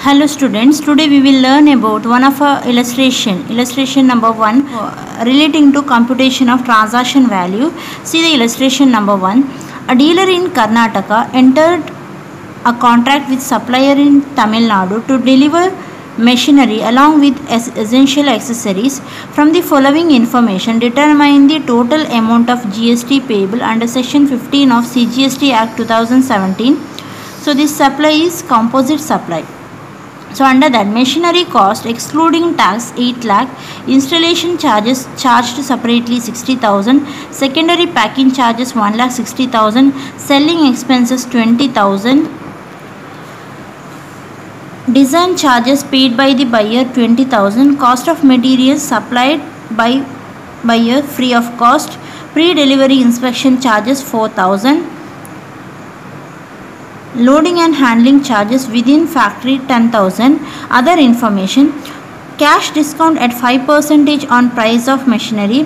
Hello students, today we will learn about one of our illustration number 1 relating to computation of transaction value. See the illustration number 1. A dealer in Karnataka entered a contract with supplier in Tamil Nadu to deliver machinery along with essential accessories. From the following information, determine the total amount of GST payable under section 15 of CGST Act 2017. So this supply is composite supply. So under that, machinery cost excluding tax 8 lakh, installation charges charged separately 60,000, secondary packing charges 1,60,000, selling expenses 20,000, design charges paid by the buyer 20,000, cost of materials supplied by buyer free of cost, pre-delivery inspection charges 4,000. Loading and handling charges within factory 10,000. Other information: cash discount at 5% on price of machinery,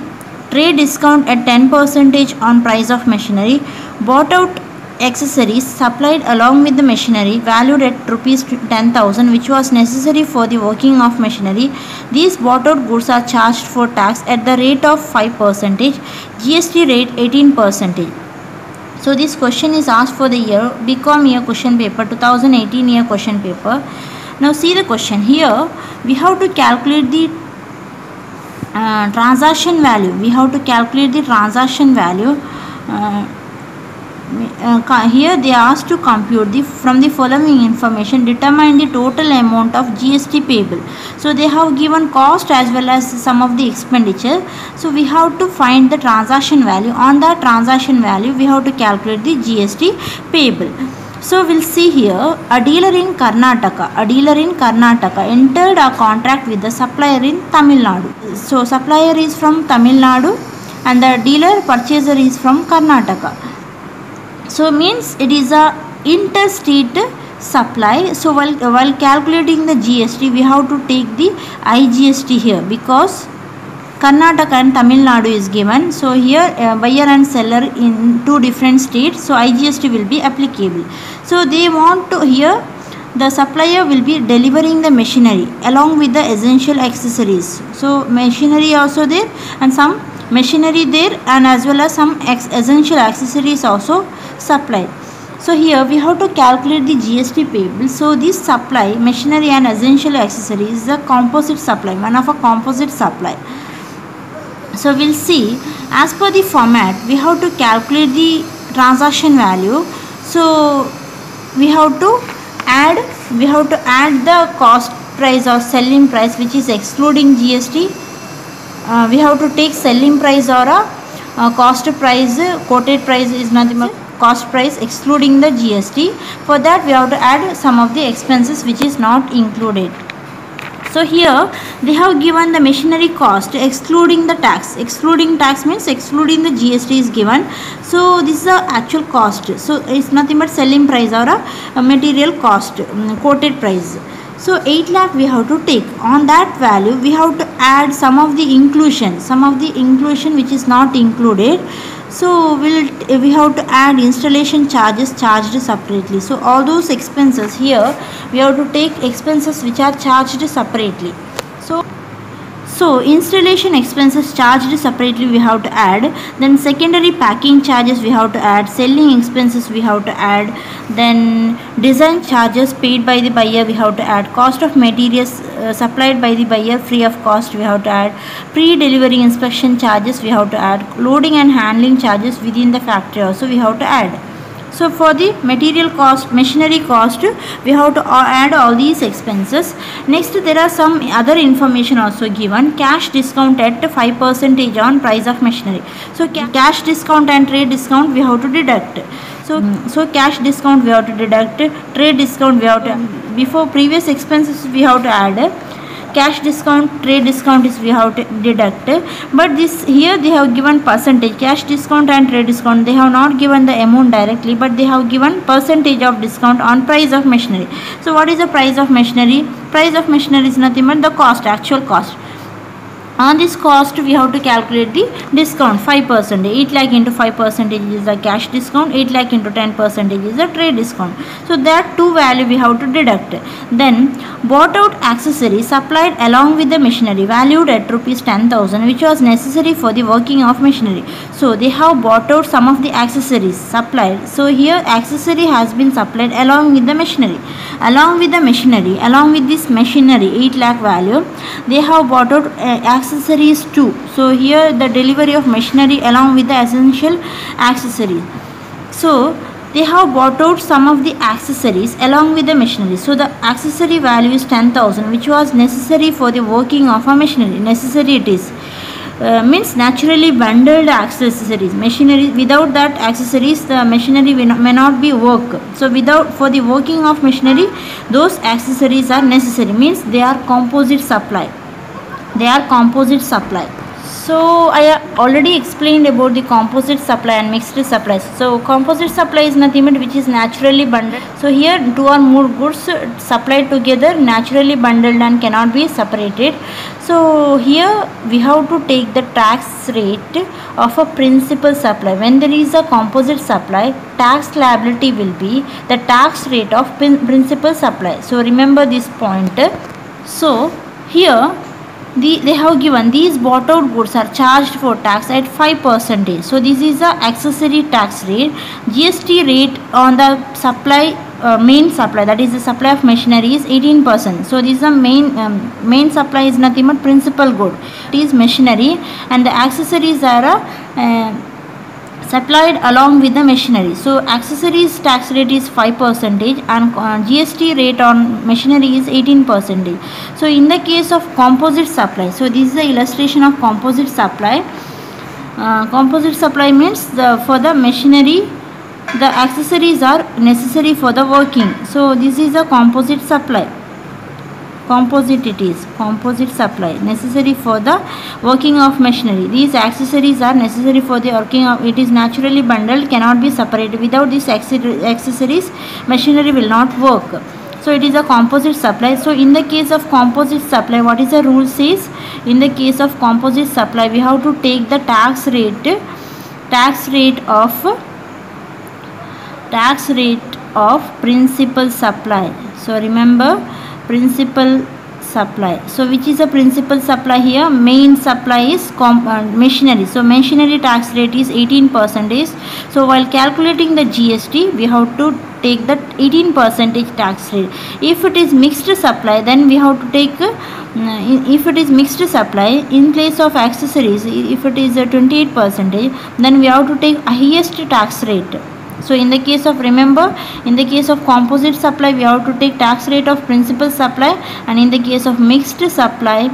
trade discount at 10% on price of machinery, bought out accessories supplied along with the machinery valued at rupees 10,000 which was necessary for the working of machinery. These bought out goods are charged for tax at the rate of 5%, GST rate 18%. So this question is asked for the year BCom year question paper 2018 year question paper. Now see the question. Here we have to calculate the transaction value. We have to calculate the transaction value. Here they are asked to compute from the following information, determine the total amount of GST payable. So they have given cost as well as some of the expenditure. So we have to find the transaction value. On that transaction value we have to calculate the GST payable. So we'll see here, a dealer in Karnataka entered a contract with the supplier in Tamil Nadu. So supplier is from Tamil Nadu and the dealer purchaser is from Karnataka. So means it is a interstate supply. So while calculating the GST we have to take the IGST here because Karnataka and Tamil Nadu is given. So here buyer and seller in two different states, so IGST will be applicable. So they want to, here the supplier will be delivering the machinery along with the essential accessories. So machinery also there and some machinery there and as well as some essential accessories also supplied. So here we have to calculate the GST payable. So this supply, machinery and essential accessories, is a composite supply, one of a composite supply. So we'll see, as per the format we have to calculate the transaction value. So we have to add the cost price or selling price which is excluding GST. We have to take selling price or a cost price. Quoted price is nothing but cost price excluding the GST. For that we have to add some of the expenses which is not included. So here they have given the machinery cost excluding the tax. Excluding tax means excluding the GST is given. So this is the actual cost. So it's nothing but selling price or a material cost, quoted price. So 8 lakh we have to take. On that value we have to add some of the inclusion which is not included. So we have to add installation charges charged separately. So all those expenses, here we have to take expenses which are charged separately. So installation expenses charged separately we have to add, then secondary packing charges we have to add, selling expenses we have to add, then design charges paid by the buyer we have to add, cost of materials supplied by the buyer free of cost we have to add, pre-delivery inspection charges we have to add, loading and handling charges within the factory also we have to add. So for the material cost, machinery cost, we have to add all these expenses. Next there are some other information also given. Cash discount at 5% on price of machinery. So cash discount and trade discount we have to deduct. So cash discount we have to deduct, trade discount we have to, before previous expenses we have to add. Cash discount, trade discount is we have to deduct, but this here they have given percentage. Cash discount and trade discount, they have not given the amount directly, but they have given percentage of discount on price of machinery. So what is the price of machinery? Price of machinery is nothing but the cost, actual cost. On this cost we have to calculate the discount 5%. 8 lakh into 5% is the cash discount, 8 lakh into 10% is the trade discount. So that two value we have to deduct. Then bought out accessories supplied along with the machinery valued at rupees 10,000 which was necessary for the working of machinery. So they have bought out some of the accessories supplied. So here accessory has been supplied along with the machinery. Along with this machinery 8 lakh value, they have bought out accessories too. So here the delivery of machinery along with the essential accessories. So they have bought out some of the accessories along with the machinery. So the accessory value is 10,000 which was necessary for the working of a machinery. Necessary it is. Means naturally bundled accessories. Machinery, without that accessories the machinery may not be work. So for the working of machinery those accessories are necessary, means they are composite supply. So I already explained about the composite supply and mixed supplies. So composite supply is nothing but which is naturally bundled. So here two or more goods supplied together, naturally bundled and cannot be separated. So here we have to take the tax rate of a principal supply. When there is a composite supply, tax liability will be the tax rate of principal supply. So remember this point. So here they have given these bought out goods are charged for tax at 5%. So this is the accessory tax rate. GST rate on the supply main supply, that is the supply of machinery, is 18%. So this is the main supply is nothing but principal good. It is machinery and the accessories are supplied along with the machinery. So accessories tax rate is 5% and GST rate on machinery is 18%. So in the case of composite supply, so this is the illustration of composite supply. Composite supply means for the machinery the accessories are necessary for the working. So this is a composite supply. Composite supply necessary for the working of machinery. These accessories are necessary for the working of, it is naturally bundled, cannot be separated. Without these accessories machinery will not work. So it is a composite supply. So in the case of composite supply, what is the rule says? In the case of composite supply we have to take the tax rate of principal supply. So remember principal supply. So which is a principal supply here? Main supply is machinery. So machinery tax rate is 18%. So while calculating the GST we have to take that 18% tax rate. If it is mixed supply, then we have to take if it is mixed supply, in place of accessories, if it is 28%, then we have to take highest tax rate. So in the case of, remember, in the case of composite supply we have to take tax rate of principal supply, and in the case of mixed supply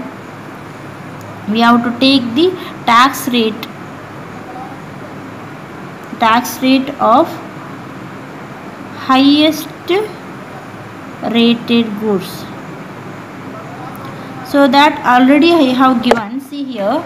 we have to take the tax rate of highest rated goods. So that already I have given. See here,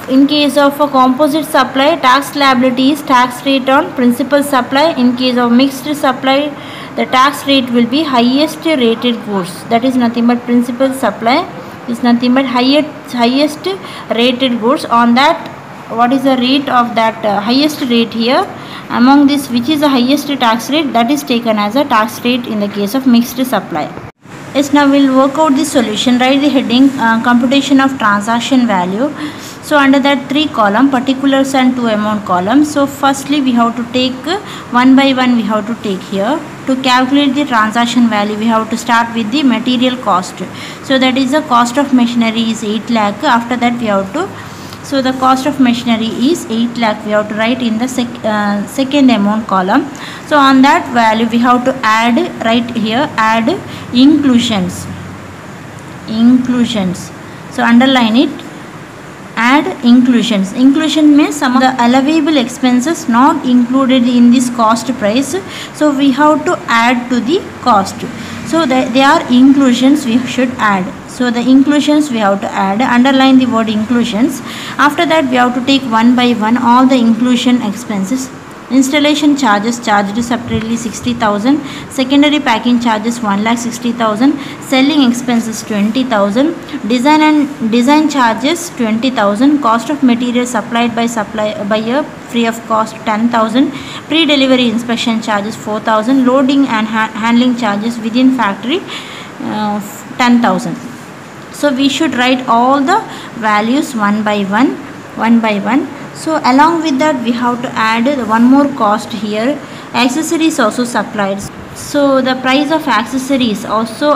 in case of a composite supply, tax liability is tax rate on principal supply. In case of mixed supply, the tax rate will be highest rated goods. That is nothing but principal supply is nothing but highest rated goods. On that, what is the rate of that highest rate here? Among this, which is the highest tax rate, that is taken as a tax rate in the case of mixed supply. Yes, now we will work out the solution. Write the heading computation of transaction value. So under that 3 column, particulars and 2 amount column. So firstly we have to take one by one, we have to take here. To calculate the transaction value we have to start with the material cost. So that is the cost of machinery is 8 lakh. After that we have to, so the cost of machinery is 8 lakh. We have to write in the second amount column. So on that value we have to add, right here, add inclusions. So underline it. Add inclusions. Inclusion means some of the allowable expenses not included in this cost price. So we have to add to the cost. So they are inclusions we should add. So the inclusions we have to add. Underline the word inclusions. After that we have to take one by one all the inclusion expenses. Installation charges charged separately 60,000. Secondary packing charges 1,60,000. Selling expenses 20,000. Design charges 20,000. Cost of material supplied by buyer free of cost 10,000. Pre-delivery inspection charges 4,000. Loading and handling charges within factory 10,000. So we should write all the values one by one. So along with that we have to add one more cost here. Accessories also supplied. So the price of accessories also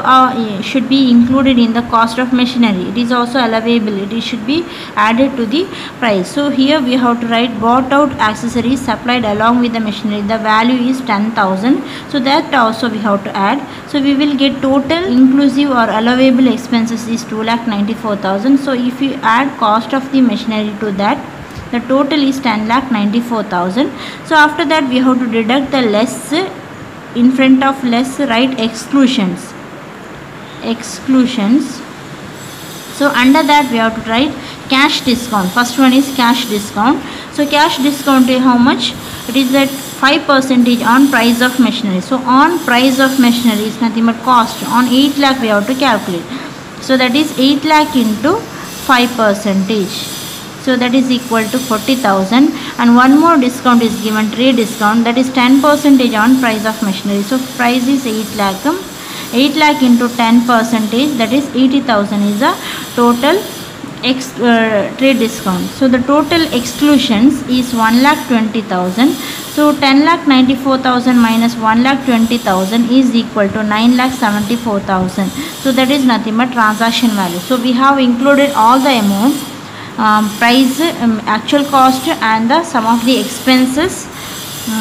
should be included in the cost of machinery. It is also allowable. It should be added to the price. So here we have to write bought out accessories supplied along with the machinery. The value is 10,000. So that also we have to add. So we will get total inclusive or allowable expenses is 2,94,000. So if you add cost of the machinery to that, the total is 10,94,000. So after that we have to deduct the less. In front of less write exclusions. So under that we have to write cash discount. First one is cash discount. So cash discount is how much? It is at 5% on price of machinery. So on price of machinery is nothing but cost. On 8 lakh we have to calculate. So that is 8 lakh into 5%. So that is equal to 40,000, and one more discount is given, trade discount, that is 10% on price of machinery. So price is 8 lakh. 8 lakh into 10%, that is 80,000 is a total trade discount. So the total exclusions is 1,20,000. So 10,94,000 minus 1,20,000 is equal to 9,74,000. So that is nothing but transaction value. So we have included all the amount. Price, actual cost, and the sum of the expenses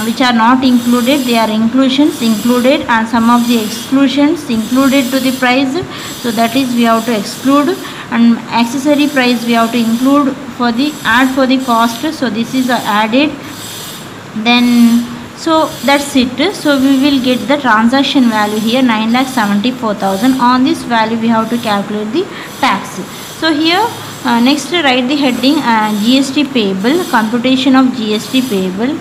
which are not included, they are inclusions included, and some of the exclusions included to the price. So that is we have to exclude, and accessory price we have to include for the add for the cost. So this is added. Then so that's it. So we will get the transaction value here 9,74,000. On this value we have to calculate the tax. So here next write the heading GST payable, computation of GST payable.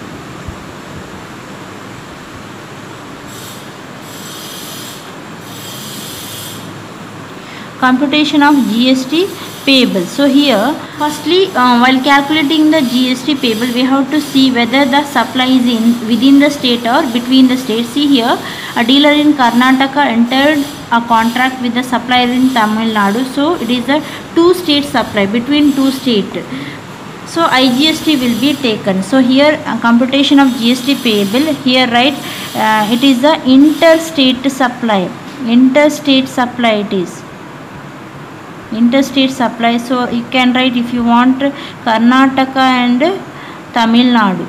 Computation of GST payable. So here firstly while calculating the GST payable we have to see whether the supply is within the state or between the states. See here, a dealer in Karnataka entered a contract with the supplier in Tamil Nadu. So it is a two-state supply between two states. So IGST will be taken. So here computation of GST payable, here write it is a interstate supply. Interstate supply it is. Interstate supply. So you can write if you want Karnataka and Tamil Nadu.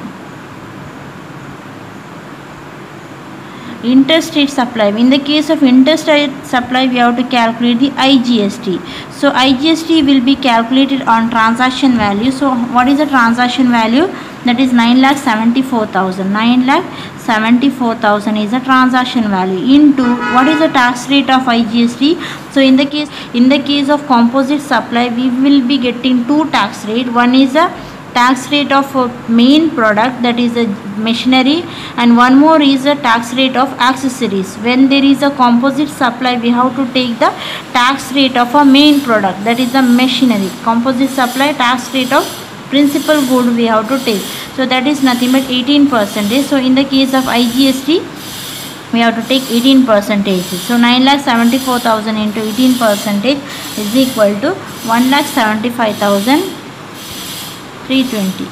Interstate supply. In the case of interstate supply we have to calculate the IGST. So IGST will be calculated on transaction value. So what is the transaction value? That is 9,74,000. 9,74,000 is the transaction value into what is the tax rate of IGST. So in the case of composite supply we will be getting two tax rate. One is a tax rate of main product, that is a machinery, and one more is a tax rate of accessories. When there is a composite supply we have to take the tax rate of a main product, that is the machinery. Composite supply tax rate of principal good we have to take. So that is nothing but 18%. So in the case of IGST we have to take 18%. So 9,74,000 into 18% is equal to 1,75,320.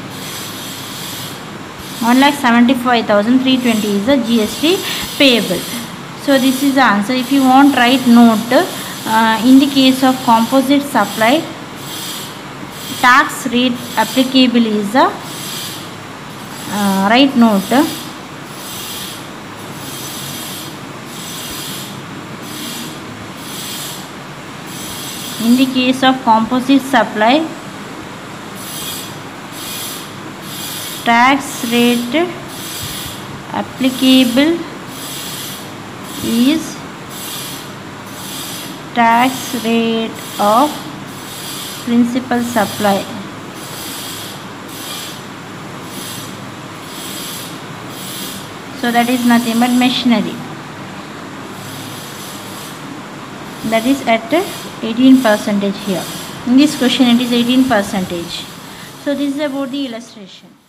1,75,320 is the GST payable. So this is the answer. If you want, write note. In the case of composite supply, tax rate applicable is a write note. In the case of composite supply, tax rate applicable is tax rate of principal supply. So that is nothing but machinery. That is at 18% here. In this question it is 18%. So this is about the illustration.